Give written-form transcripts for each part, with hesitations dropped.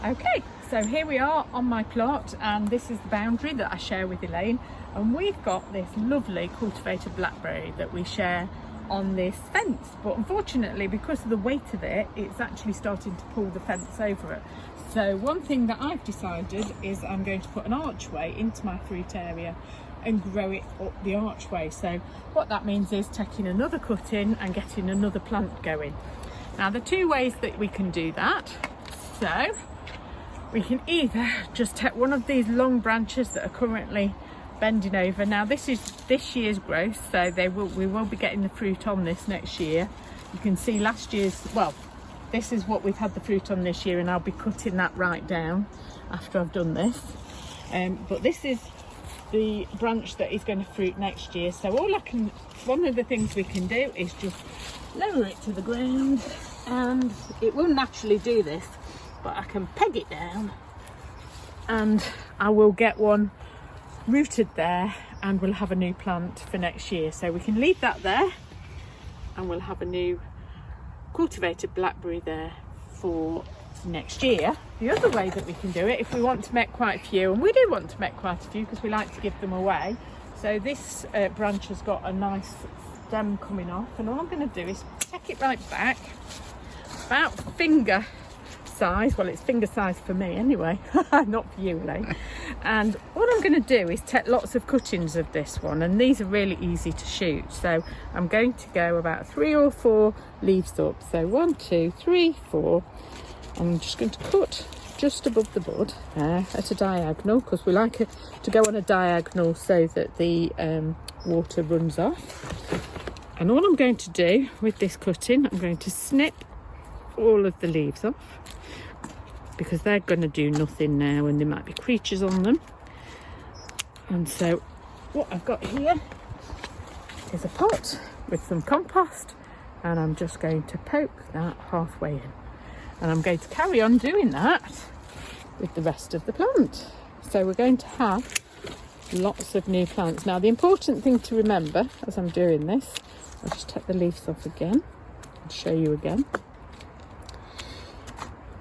Okay, so here we are on my plot, and this is the boundary that I share with Elaine, and we've got this lovely cultivated blackberry that we share on this fence, but unfortunately because of the weight of it, it's actually starting to pull the fence over it. So one thing that I've decided is I'm going to put an archway into my fruit area and grow it up the archway. So what that means is taking another cutting and getting another plant going. Now the two ways that we can do that, so we can either just take one of these long branches that are currently bending over. Now this is this year's growth, so we will be getting the fruit on this next year. You can see last year's, well, this is what we've had the fruit on this year, and I'll be cutting that right down after I've done this. But this is the branch that is going to fruit next year. So one of the things we can do is just lower it to the ground, and it will naturally do this, but I can peg it down and I will get one rooted there, and we'll have a new plant for next year. So we can leave that there and we'll have a new cultivated blackberry there for next year. The other way that we can do it, if we want to make quite a few, and we do want to make quite a few because we like to give them away. So this branch has got a nice stem coming off, and all I'm going to do is take it right back about finger size. Well, it's finger size for me anyway, not for you, Elaine. And what I'm going to do is take lots of cuttings of this one, and these are really easy to shoot. So I'm going to go about 3 or 4 leaves up. So 1, 2, 3, 4. I'm just going to cut just above the bud there at a diagonal, because we like it to go on a diagonal so that the water runs off. And all I'm going to do with this cutting, I'm going to snip all of the leaves off, because they're going to do nothing now and there might be creatures on them. And so what I've got here is a pot with some compost, and I'm just going to poke that halfway in, and I'm going to carry on doing that with the rest of the plant. So we're going to have lots of new plants. Now the important thing to remember as I'm doing this, I'll just take the leaves off again and show you again,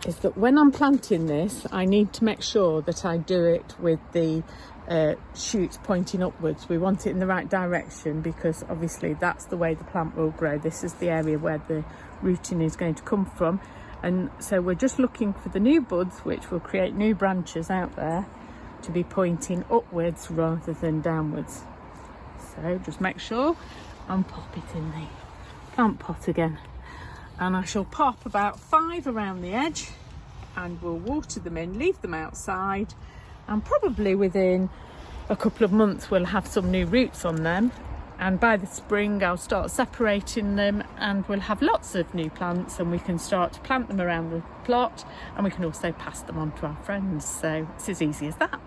is that when I'm planting this, I need to make sure that I do it with the shoots pointing upwards. We want it in the right direction, because obviously that's the way the plant will grow. This is the area where the rooting is going to come from, and so we're just looking for the new buds, which will create new branches out there, to be pointing upwards rather than downwards. So just make sure and pop it in the plant pot again. And I shall pop about 5 around the edge, and we'll water them in, leave them outside, and probably within a couple of months we'll have some new roots on them. And by the spring I'll start separating them, and we'll have lots of new plants, and we can start to plant them around the plot, and we can also pass them on to our friends. So it's as easy as that.